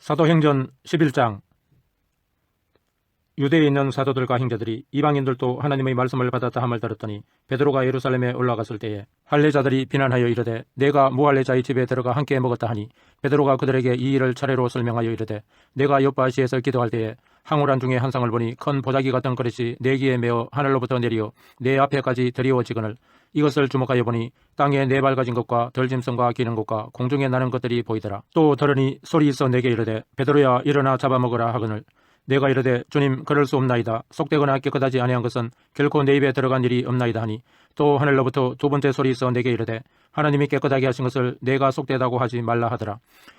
사도행전 11장. 유대에 있는 사도들과 형제들이 이방인들도 하나님의 말씀을 받았다 함을 들었더니 베드로가 예루살렘에 올라갔을 때에 할례자들이 비난하여 이르되 내가 무할례자의 집에 들어가 함께 먹었다 하니 베드로가 그들에게 이 일을 차례로 설명하여 이르되 내가 요바시에서 기도할 때에 항우란 중에 한 상을 보니 큰 보자기 같은 그릇이 네 개에 메어 하늘로부터 내리어 내 앞에까지 드리워지거늘 이것을 주목하여 보니 땅에 네 발 가진 것과 덜짐승과 기는 것과 공중에 나는 것들이 보이더라. 또 들으니 소리 있어 내게 이르되 베드로야 일어나 잡아먹으라 하거늘 내가 이르되 주님 그럴 수 없나이다. 속되거나 깨끗하지 아니한 것은 결코 내 입에 들어간 일이 없나이다 하니 또 하늘로부터 두 번째 소리 있어 내게 이르되 하나님이 깨끗하게 하신 것을 내가 속되다고 하지 말라 하더라.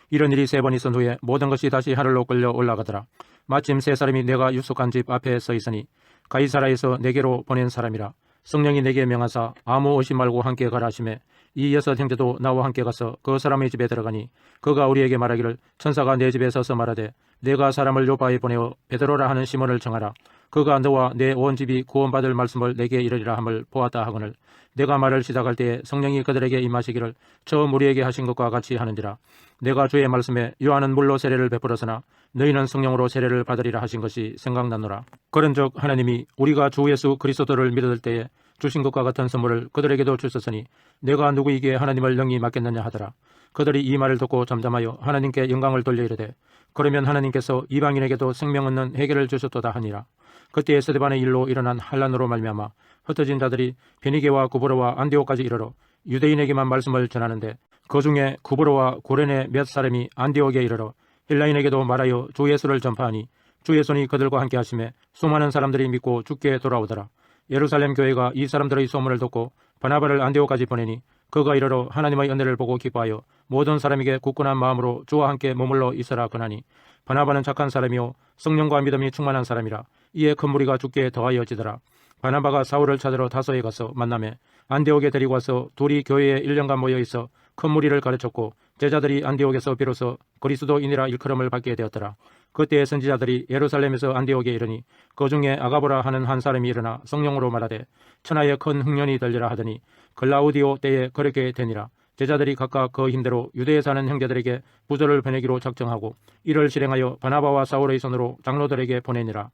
이런 일이 세 번 있은 후에 모든 것이 다시 하늘로 끌려 올라가더라. 마침 세 사람이 내가 유숙한 집 앞에 서 있으니 가이사라에서 내게로 보낸 사람이라. 성령이 내게 명하사 아무 의심 말고 함께 가라 하시매 이 여섯 형제도 나와 함께 가서 그 사람의 집에 들어가니 그가 우리에게 말하기를 천사가 내 집에 서서 말하되 내가 사람을 요바에 보내어 베드로라 하는 시몬을 정하라. 그가 너와 내 온 집이 구원받을 말씀을 내게 이르리라 함을 보았다 하거늘 내가 말을 시작할 때에 성령이 그들에게 임하시기를 처음 우리에게 하신 것과 같이 하는지라. 내가 주의 말씀에 요한은 물로 세례를 베풀었으나 너희는 성령으로 세례를 받으리라 하신 것이 생각나노라. 그런즉 하나님이 우리가 주 예수 그리스도를 믿을 때에 주신 것과 같은 선물을 그들에게도 주셨으니 내가 누구에게 하나님을 영이 맡겼느냐 하더라. 그들이 이 말을 듣고 잠잠하여 하나님께 영광을 돌려 이르되 그러면 하나님께서 이방인에게도 생명 얻는 해결을 주셨도다 하니라. 그때 스데반의 일로 일어난 환란으로 말미암아 흩어진 자들이 베니게와 구브로와 안디옥까지 이르러 유대인에게만 말씀을 전하는데 그 중에 구브로와 고레네 몇 사람이 안디옥에 이르러 헬라인에게도 말하여 주 예수를 전파하니 주 예수니 그들과 함께 하심에 수많은 사람들이 믿고 주께 돌아오더라. 예루살렘 교회가 이 사람들의 소문을 듣고 바나바를 안디옥까지 보내니 그가 이르러 하나님의 은혜를 보고 기뻐하여 모든 사람에게 굳건한 마음으로 주와 함께 머물러 있으라 권하니 바나바는 착한 사람이요 성령과 믿음이 충만한 사람이라. 이에 큰 무리가 주께 더하여지더라. 바나바가 사울을 찾으러 다소에 가서 만나매 안디옥에 데리고 와서 둘이 교회에 1년간 모여 있어 큰 무리를 가르쳤고 제자들이 안디옥에서 비로소 그리스도인이라 일컬음을 받게 되었더라. 그때 선지자들이 예루살렘에서 안디옥에 이르니 그 중에 아가보라 하는 한 사람이 일어나 성령으로 말하되 천하에 큰 흉년이 들리라 하더니 글라우디오 때에 그렇게 되니라. 제자들이 각각 그 힘대로 유대에 사는 형제들에게 부조를 보내기로 작정하고 이를 실행하여 바나바와 사울의 손으로 장로들에게 보내니라.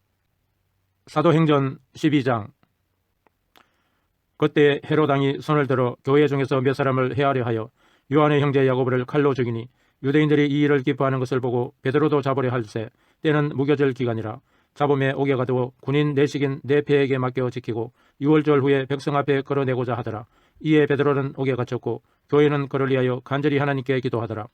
사도행전 12장. 그때 헤롯 왕이 손을 들어 교회 중에서 몇 사람을 해하려 하여 요한의 형제 야고보를 칼로 죽이니 유대인들이 이 일을 기뻐하는 것을 보고 베드로도 잡으려 할세 때는 무교절 기간이라. 잡음에 옥에 가두어 군인 내식인 네 패에게 맡겨 지키고 6월절 후에 백성 앞에 끌어내고자 하더라. 이에 베드로는 옥에 갇혔고 교회는 그를 위하여 간절히 하나님께 기도하더라.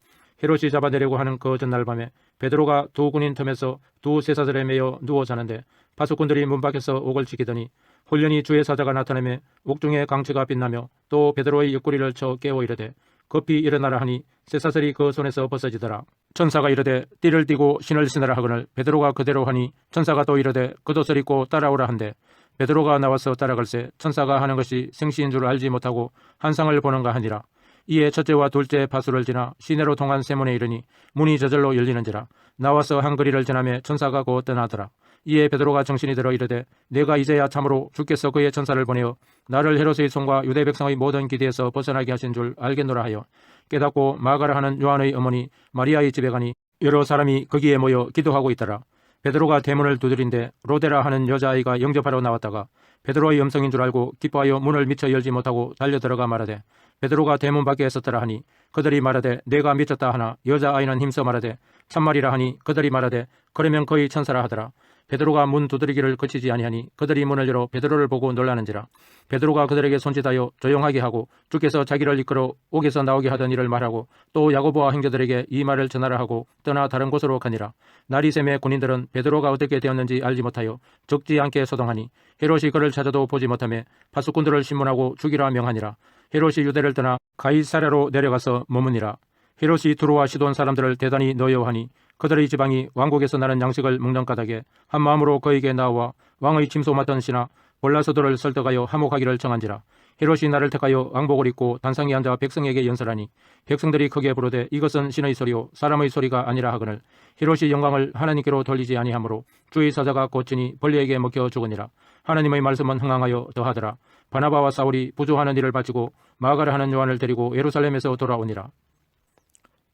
헤롯이 잡아내려고 하는 그 전날 밤에 베드로가 두 군인 틈에서 두 쇠사슬에 매여 누워 자는데 파수꾼들이 문 밖에서 옥을 지키더니 홀련히 주의 사자가 나타나며 옥중에 강치가 빛나며 또 베드로의 옆구리를 쳐 깨워 이르되 급히 일어나라 하니 쇠사슬이 그 손에서 벗어지더라. 천사가 이르되 띠를 띠고 신을 신으라 하거늘 베드로가 그대로 하니 천사가 또 이르되 겉옷을 입고 따라오라 한데 베드로가 나와서 따라갈새 천사가 하는 것이 생시인 줄 알지 못하고 환상을 보는가 하니라. 이에 첫째와 둘째 파수를 지나 시내로 통한 세문에 이르니 문이 저절로 열리는지라. 나와서 한 거리를 지나며 천사가 곧 떠나더라. 이에 베드로가 정신이 들어 이르되 내가 이제야 참으로 주께서 그의 천사를 보내어 나를 헤롯의 손과 유대 백성의 모든 기대에서 벗어나게 하신 줄 알겠노라 하여 깨닫고 마가라 하는 요한의 어머니 마리아의 집에 가니 여러 사람이 거기에 모여 기도하고 있더라. 베드로가 대문을 두드린데 로데라 하는 여자아이가 영접하러 나왔다가 베드로의 음성인 줄 알고 기뻐하여 문을 미처 열지 못하고 달려들어가 말하되 베드로가 대문 밖에 있었더라 하니 그들이 말하되 내가 미쳤다 하나 여자아이는 힘써 말하되 참말이라 하니 그들이 말하되 그러면 거의 천사라 하더라. 베드로가 문 두드리기를 그치지 아니하니 그들이 문을 열어 베드로를 보고 놀라는지라. 베드로가 그들에게 손짓하여 조용하게 하고 주께서 자기를 이끌어 옥에서 나오게 하던 일을 말하고 또 야고보와 형제들에게 이 말을 전하라 하고 떠나 다른 곳으로 가니라. 날이 새매 군인들은 베드로가 어떻게 되었는지 알지 못하여 적지 않게 소동하니 헤롯이 그를 찾아도 보지 못하며 파수꾼들을 신문하고 죽이라 명하니라. 헤롯이 유대를 떠나 가이사랴로 내려가서 머무니라. 헤롯이 두로와 시돈 사람들을 대단히 노여워하니 그들의 지방이 왕국에서 나는 양식을 먹는 까닭에 한 마음으로 그에게 나와 왕의 침소 맡던 신하 볼라소도를 설득하여 화목하기를 정한지라. 헤롯이 나를 택하여 왕복을 입고 단상에 앉아 백성에게 연설하니 백성들이 크게 부르되 이것은 신의 소리요 사람의 소리가 아니라 하거늘 헤롯이 영광을 하나님께로 돌리지 아니하므로 주의 사자가 곧지니 벌레에게 먹혀 죽으니라. 하나님의 말씀은 흥황하여 더하더라. 바나바와 사울이 부조하는 일을 바치고 마가라 하는 요한을 데리고 예루살렘에서 돌아오니라.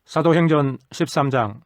사도행전 13장.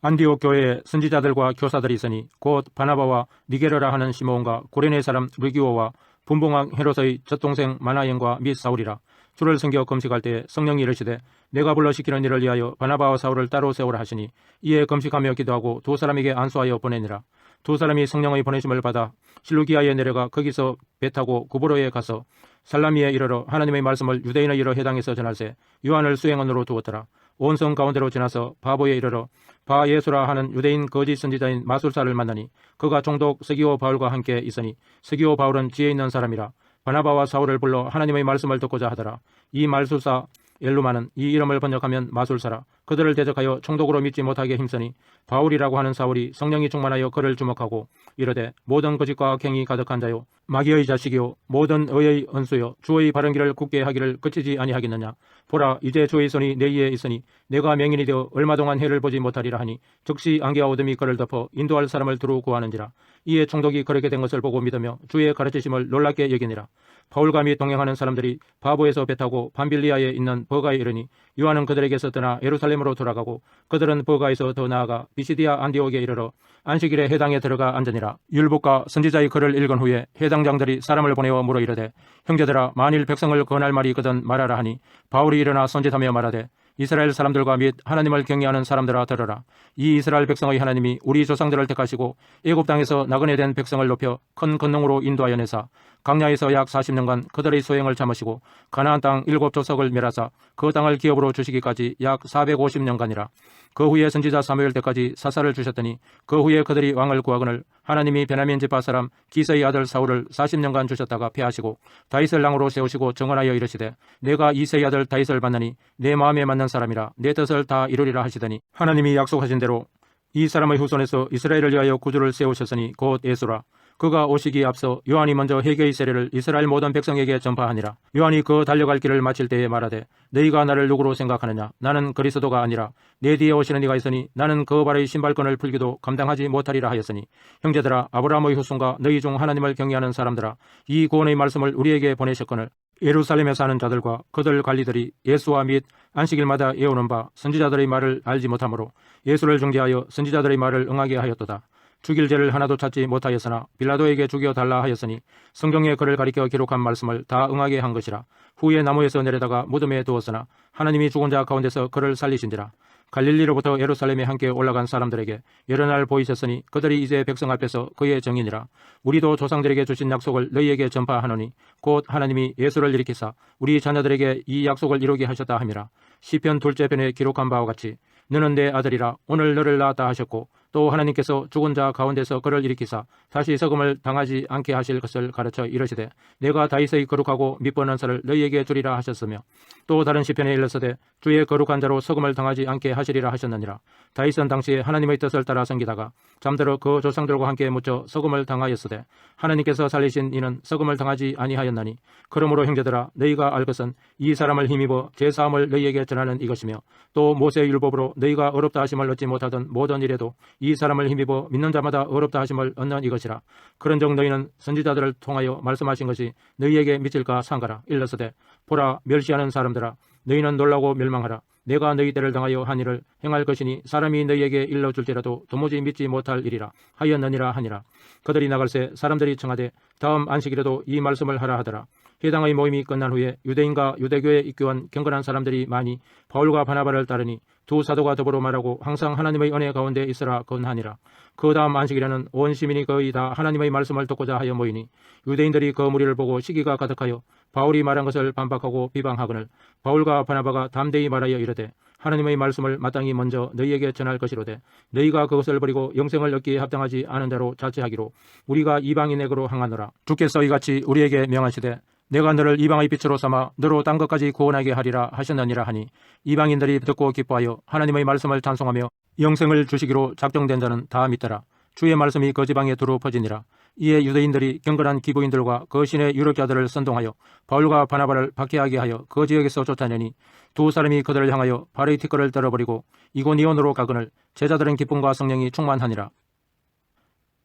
안디옥 교회에 선지자들과 교사들이 있으니 곧 바나바와 니게르라 하는 시므온과 고레네 사람 르기오와 분봉왕 헤롯의 젖동생 마나연과 및 사울이라. 주를 섬겨 금식할 때에 성령이 이르시되 내가 불러 시키는 일을 위하여 바나바와 사울을 따로 세우라 하시니 이에 금식하며 기도하고 두 사람에게 안수하여 보내니라. 두 사람이 성령의 보내심을 받아 실루기아에 내려가 거기서 배 타고 구브로에 가서 살라미에 이르러 하나님의 말씀을 유대인의 일어 해당에서 전할세 요한을 수행원으로 두었더라. 온 성 가운데로 지나서 바보에 이르러 바 예수라 하는 유대인 거짓 선지자인 마술사를 만나니 그가 총독 스기오 바울과 함께 있으니 스기오 바울은 지혜 있는 사람이라. 바나바와 사울을 불러 하나님의 말씀을 듣고자 하더라. 이 마술사 엘루마는 이 이름을 번역하면 마술사라. 그들을 대적하여 총독으로 믿지 못하게 힘쓰니 바울이라고 하는 사울이 성령이 충만하여 그를 주목하고 이르되 모든 거짓과 악행이 가득한 자요 마귀의 자식이요 모든 의의 은수요 주의 바른 길을 굳게 하기를 그치지 아니하겠느냐. 보라 이제 주의 손이 내 위에 있으니 내가 맹인이 되어 얼마 동안 해를 보지 못하리라 하니 즉시 안개와 어둠이 그를 덮어 인도할 사람을 두루 구하는지라. 이에 총독이 그렇게 된 것을 보고 믿으며 주의 가르치심을 놀랍게 여기니라. 바울과 및 동행하는 사람들이 바보에서 배 타고 밤빌리아에 있는 버가에 이르니 요한은 그들에게서 떠나 예루살렘으로 돌아가고 그들은 버가에서 더 나아가 비시디아 안디옥에 이르러 안식일에 해당에 들어가 앉으니라. 율법과 선지자의 글을 읽은 후에 해당장들이 사람을 보내어 물어 이르되 형제들아 만일 백성을 권할 말이 있거든 말하라 하니 바울이 일어나 선짓하며 말하되 이스라엘 사람들과 및 하나님을 경외하는 사람들아 들으라. 이 이스라엘 백성의 하나님이 우리 조상들을 택하시고 애굽 땅에서 나그네 된 백성을 높여 큰 권능으로 인도하여 내사 광야에서 약 40년간 그들의 소행을 참으시고 가나안 땅 7족속을 멸하사 그 땅을 기업으로 주시기까지 약 450년간이라. 그 후에 선지자 사무엘 때까지 사사를 주셨더니 그 후에 그들이 왕을 구하거늘 하나님이 베냐민 지파 사람 기스의 아들 사울을 40년간 주셨다가 패하시고 다윗을 왕으로 세우시고 정언하여 이르시되 내가 이새의 아들 다윗을 받느니 내 마음에 맞는 사람이라 내 뜻을 다 이루리라 하시더니 하나님이 약속하신 대로 이 사람의 후손에서 이스라엘을 위하여 구주를 세우셨으니 곧 예수라. 그가 오시기에 앞서 요한이 먼저 회개의 세례를 이스라엘 모든 백성에게 전파하니라. 요한이 그 달려갈 길을 마칠 때에 말하되 너희가 나를 누구로 생각하느냐. 나는 그리스도가 아니라 내 뒤에 오시는 이가 있으니 나는 그 발의 신발끈을 풀기도 감당하지 못하리라 하였으니 형제들아 아브라함의 후손과 너희 중 하나님을 경외하는 사람들아 이 구원의 말씀을 우리에게 보내셨거늘 예루살렘에 사는 자들과 그들 관리들이 예수와 및 안식일마다 애우는 바 선지자들의 말을 알지 못하므로 예수를 중재하여 선지자들의 말을 응하게 하였도다. 죽일 죄를 하나도 찾지 못하였으나 빌라도에게 죽여달라 하였으니 성경에 그를 가리켜 기록한 말씀을 다 응하게 한 것이라. 후에 나무에서 내려다가 무덤에 두었으나 하나님이 죽은 자 가운데서 그를 살리신지라. 갈릴리로부터 예루살렘에 함께 올라간 사람들에게 여러 날 보이셨으니 그들이 이제 백성 앞에서 그의 정인이라. 우리도 조상들에게 주신 약속을 너희에게 전파하노니 곧 하나님이 예수를 일으키사 우리 자녀들에게 이 약속을 이루게 하셨다 함이라. 시편 2째 편에 기록한 바와 같이 너는 내 아들이라 오늘 너를 낳았다 하셨고 또 하나님께서 죽은 자 가운데서 그를 일으키사 다시 석음을 당하지 않게 하실 것을 가르쳐 이르시되 내가 다윗의 거룩하고 밑보는 살을 너희에게 주리라 하셨으며 또 다른 시편에 일러서되 주의 거룩한 자로 석음을 당하지 않게 하시리라 하셨느니라. 다윗은 당시에 하나님의 뜻을 따라 섬기다가 잠들어 그 조상들과 함께 묻혀 석음을 당하였으되 하나님께서 살리신 이는 석음을 당하지 아니하였나니 그러므로 형제들아 너희가 알 것은 이 사람을 힘입어 제사함을 너희에게 전하는 이것이며 또 모세의 율법으로 너희가 어렵다 하심을 얻지 못하던 모든 일에도 이 사람을 힘입어 믿는 자마다 어렵다 하심을 얻는 이것이라. 그런즉 너희는 선지자들을 통하여 말씀하신 것이 너희에게 미칠까 상가라. 일러서되 보라 멸시하는 사람들아 너희는 놀라고 멸망하라. 내가 너희 때를 당하여 한 일을 행할 것이니 사람이 너희에게 일러줄지라도 도무지 믿지 못할 일이라 하였느니라 하니라. 그들이 나갈새 사람들이 청하되 다음 안식일에도 이 말씀을 하라 하더라. 해당의 모임이 끝난 후에 유대인과 유대교에 입교한 경건한 사람들이 많이 바울과 바나바를 따르니 두 사도가 더불어 말하고 항상 하나님의 은혜 가운데 있으라 건하니라. 그 다음 안식일에는 온 시민이 거의 다 하나님의 말씀을 듣고자 하여 모이니 유대인들이 그 무리를 보고 시기가 가득하여 바울이 말한 것을 반박하고 비방하거늘 바울과 바나바가 담대히 말하여 이르되 하나님의 말씀을 마땅히 먼저 너희에게 전할 것이로되 너희가 그것을 버리고 영생을 얻기에 합당하지 않은 대로 자체하기로 우리가 이방인에게로 항하노라. 주께서 이같이 우리에게 명하시되 내가 너를 이방의 빛으로 삼아 너로 딴 것까지 구원하게 하리라 하셨느니라 하니 이방인들이 듣고 기뻐하여 하나님의 말씀을 찬송하며 영생을 주시기로 작정된 자는 다 믿더라. 주의 말씀이 그 지방에 두루 퍼지니라. 이에 유대인들이 경건한 기부인들과 그 신의 유력자들을 선동하여 바울과 바나바를 박해하게 하여 그 지역에서 쫓아내니 두 사람이 그들을 향하여 발의 티끌을 떨어버리고 이고니온으로 가거늘 제자들은 기쁨과 성령이 충만하니라.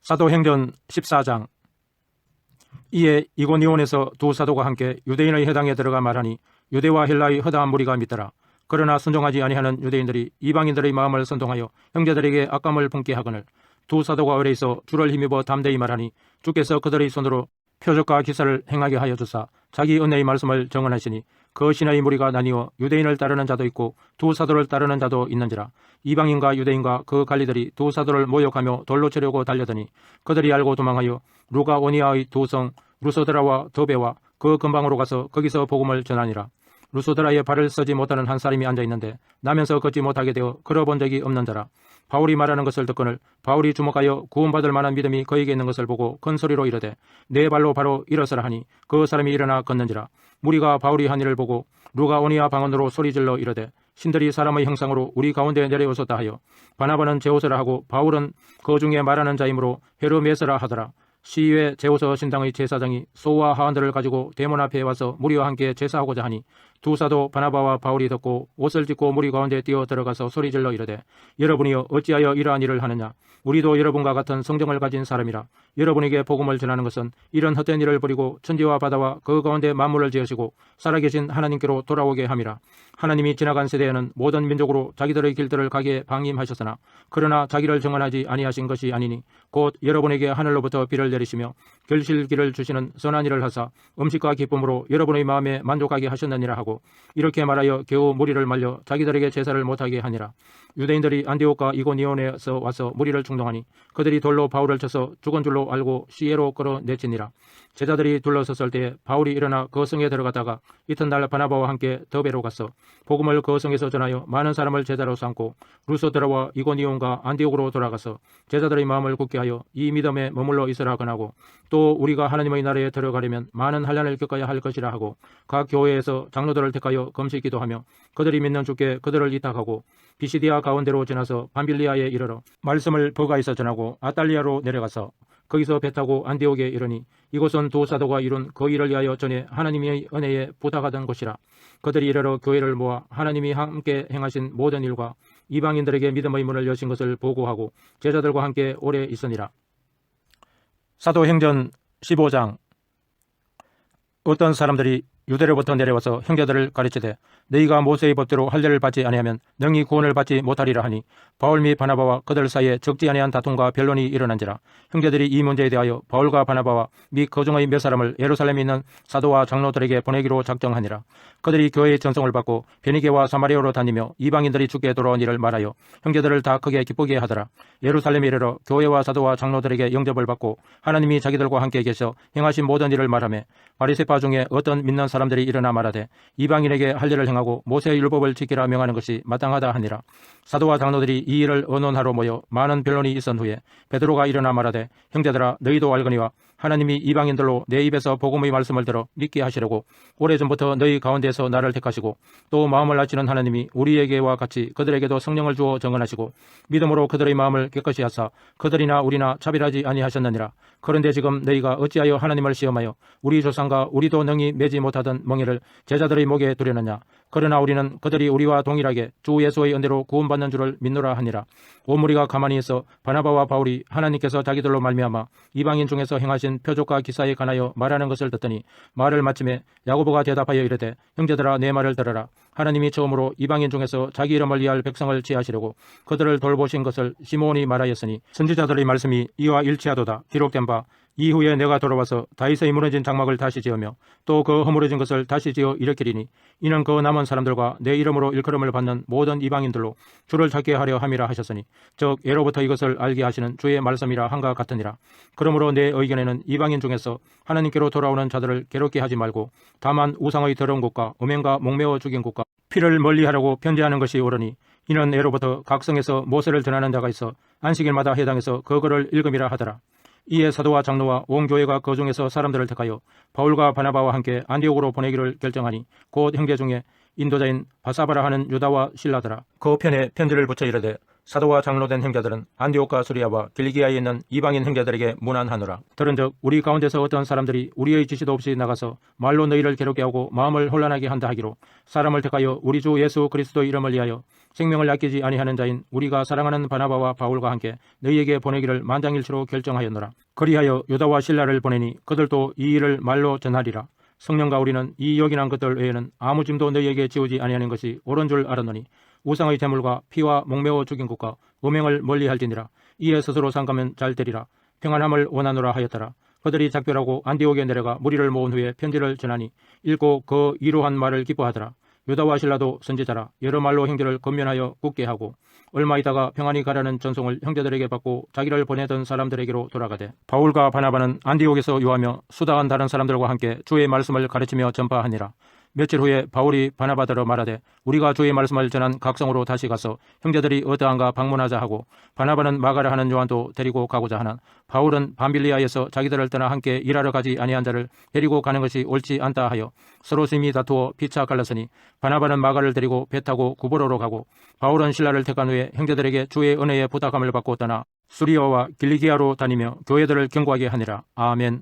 사도행전 14장. 이에 이고니온에서 두 사도가 함께 유대인의 회당에 들어가 말하니 유대와 헬라의 허다한 무리가 믿더라. 그러나 순종하지 아니하는 유대인들이 이방인들의 마음을 선동하여 형제들에게 악감을 품게 하거늘 두 사도가 오래 있어 주를 힘입어 담대히 말하니 주께서 그들의 손으로 표적과 기사를 행하게 하여 주사 자기 은혜의 말씀을 정언하시니 그 신의 무리가 나뉘어 유대인을 따르는 자도 있고 두 사도를 따르는 자도 있는지라. 이방인과 유대인과 그 관리들이 두 사도를 모욕하며 돌로 치려고 달려더니 그들이 알고 도망하여 루가오니아의 두 성 루소드라와 더베와 그 근방으로 가서 거기서 복음을 전하니라. 루소드라에 발을 쓰지 못하는 한 사람이 앉아있는데 나면서 걷지 못하게 되어 걸어본 적이 없는 자라. 바울이 말하는 것을 듣거늘 바울이 주목하여 구원받을 만한 믿음이 그에게 있는 것을 보고 큰 소리로 이르되 네 발로 바로 일어서라 하니 그 사람이 일어나 걷는지라. 무리가 바울이 한 일을 보고 루가오니아 방언으로 소리질러 이르되 신들이 사람의 형상으로 우리 가운데 내려오셨다 하여 바나바는 제오서라 하고 바울은 그 중에 말하는 자이므로 헤르메스라 하더라. 시위에 제오서 신당의 제사장이 소와 하원들을 가지고 대문 앞에 와서 무리와 함께 제사하고자 하니 두 사도 바나바와 바울이 듣고 옷을 찢고 무리 가운데 뛰어 들어가서 소리질러 이르되 여러분이여 어찌하여 이러한 일을 하느냐. 우리도 여러분과 같은 성정을 가진 사람이라. 여러분에게 복음을 전하는 것은 이런 헛된 일을 버리고 천지와 바다와 그 가운데 만물을 지으시고 살아계신 하나님께로 돌아오게 함이라. 하나님이 지나간 세대에는 모든 민족으로 자기들의 길들을 가게 방임하셨으나 그러나 자기를 정언하지 아니하신 것이 아니니 곧 여러분에게 하늘로부터 비를 내리시며 결실기를 주시는 선한 일을 하사 음식과 기쁨으로 여러분의 마음에 만족하게 하셨느니라 하고 이렇게 말하여 겨우 무리를 말려 자기들에게 제사를 못하게 하니라. 유대인들이 안디옥과 이고니온에서 와서 무리를 충동하니 그들이 돌로 바울을 쳐서 죽은 줄로 알고 시에로 끌어내치니라. 제자들이 둘러섰을 때에 바울이 일어나 그 성에 들어가다가 이튿날 바나바와 함께 더베로 갔어 복음을 그 성에서 전하여 많은 사람을 제자로 삼고 루소드라와 이고니온과 안디옥으로 돌아가서 제자들의 마음을 굳게 하여 이 믿음에 머물러 있으라 권하고 또 우리가 하나님의 나라에 들어가려면 많은 환난을 겪어야 할 것이라 하고 각 교회에서 장로들을 택하여 금식 기도하며 그들이 믿는 주께 그들을 이탁하고 비시디아 가운데로 지나서 밤빌리아에 이르러 말씀을 버가에서 전하고 아탈리아로 내려가서 거기서 배 타고 안디옥에 이르니 이곳은 두 사도가 이룬 그 일을 위하여 전에 하나님의 은혜에 부탁하던 곳이라. 그들이 이르러 교회를 모아 하나님이 함께 행하신 모든 일과 이방인들에게 믿음의 문을 여신 것을 보고하고 제자들과 함께 오래 있으니라. 사도행전 15장. 어떤 사람들이 유대로부터 내려와서 형제들을 가르치되 너희가 모세의 법대로 할례를 받지 아니하면 능히 구원을 받지 못하리라 하니 바울 및 바나바와 그들 사이에 적지 아니한 다툼과 변론이 일어난지라. 형제들이 이 문제에 대하여 바울과 바나바와 및 그 중의 몇 사람을 예루살렘에 있는 사도와 장로들에게 보내기로 작정하니라. 그들이 교회의 전송을 받고 베니게와 사마리아로 다니며 이방인들이 주께 돌아온 일을 말하여 형제들을 다 크게 기쁘게 하더라. 예루살렘에 이르러 교회와 사도와 장로들에게 영접을 받고 하나님이 자기들과 함께 계셔 행하신 모든 일을 말하며 바리새파 중에 어떤 믿는 사람들이 일어나 말하되 이방인에게 할례를 행하고 모세의 율법을 지키라 명하는 것이 마땅하다 하니라. 사도와 장로들이 이 일을 의논하러 모여 많은 변론이 있은 후에 베드로가 일어나 말하되 형제들아 너희도 알거니와 하나님이 이방인들로 내 입에서 복음의 말씀을 들어 믿게 하시려고 오래전부터 너희 가운데서 나를 택하시고 또 마음을 아시는 하나님이 우리에게와 같이 그들에게도 성령을 주어 정언하시고 믿음으로 그들의 마음을 깨끗이 하사 그들이나 우리나 차별하지 아니하셨느니라. 그런데 지금 너희가 어찌하여 하나님을 시험하여 우리 조상과 우리도 능히 매지 못하던 멍에를 제자들의 목에 두려느냐. 그러나 우리는 그들이 우리와 동일하게 주 예수의 은혜로 구원받는 줄을 믿노라 하니라. 온 무리가 가만히 있어 바나바와 바울이 하나님께서 자기들로 말미암아 이방인 중에서 행하신 표적과 기사에 관하여 말하는 것을 듣더니 말을 마침에 야고보가 대답하여 이르되 형제들아 내 말을 들으라. 하나님이 처음으로 이방인 중에서 자기 이름을 위할 백성을 지하시려고 그들을 돌보신 것을 시몬이 말하였으니 선지자들의 말씀이 이와 일치하도다. 기록된 바 이후에 내가 돌아와서 다윗의 무너진 장막을 다시 지으며 또 그 허물어진 것을 다시 지어 일으키리니 이는 그 남은 사람들과 내 이름으로 일컬음을 받는 모든 이방인들로 주를 찾게 하려 함이라 하셨으니 즉 예로부터 이것을 알게 하시는 주의 말씀이라 한가 같으니라. 그러므로 내 의견에는 이방인 중에서 하나님께로 돌아오는 자들을 괴롭게 하지 말고 다만 우상의 더러운 것과 음행과 목매어 죽인 것과 피를 멀리하라고 편지하는 것이 옳으니 이는 예로부터 각 성에서 모세를 전하는 자가 있어 안식일마다 해당해서 그거를 읽음이라 하더라. 이에 사도와 장로와 온 교회가 그 중에서 사람들을 택하여 바울과 바나바와 함께 안디옥으로 보내기를 결정하니 곧 형제 중에 인도자인 바사바라 하는 유다와 실라더라. 그 편에 편지를 붙여 이르되 사도와 장로된 형제들은 안디옥과 수리아와 길리기아에 있는 이방인 형제들에게 문안하노라. 들은즉 우리 가운데서 어떤 사람들이 우리의 지시도 없이 나가서 말로 너희를 괴롭게 하고 마음을 혼란하게 한다 하기로 사람을 택하여 우리 주 예수 그리스도의 이름을 위하여 생명을 아끼지 아니하는 자인 우리가 사랑하는 바나바와 바울과 함께 너희에게 보내기를 만장일치로 결정하였노라. 그리하여 유다와 실라를 보내니 그들도 이 일을 말로 전하리라. 성령과 우리는 이 요긴한 것들 외에는 아무 짐도 너희에게 지우지 아니하는 것이 옳은 줄 알았노니 우상의 제물과 피와 목매어 죽인 것과 음행을 멀리할지니라. 이에 스스로 상가면 잘 되리라. 평안함을 원하노라 하였더라. 그들이 작별하고 안디옥에 내려가 무리를 모은 후에 편지를 전하니 읽고 그 이루한 말을 기뻐하더라. 유다와 실라도 선지자라. 여러 말로 형제를 건면하여 굳게 하고 얼마 있다가 평안히 가라는 전송을 형제들에게 받고 자기를 보내던 사람들에게로 돌아가되 바울과 바나바는 안디옥에서 유하며 수다한 다른 사람들과 함께 주의 말씀을 가르치며 전파하니라. 며칠 후에 바울이 바나바더러 말하되 우리가 주의 말씀을 전한 각성으로 다시 가서 형제들이 어떠한가 방문하자 하고 바나바는 마가라 하는 요한도 데리고 가고자 하나 바울은 밤빌리아에서 자기들을 떠나 함께 일하러 가지 아니한 자를 데리고 가는 것이 옳지 않다 하여 서로 심히 다투어 피차 갈랐으니 바나바는 마가를 데리고 배 타고 구보로로 가고 바울은 신라를 택한 후에 형제들에게 주의 은혜의 부탁함을 받고 떠나 수리아와 길리기아로 다니며 교회들을 경고하게 하니라. 아멘.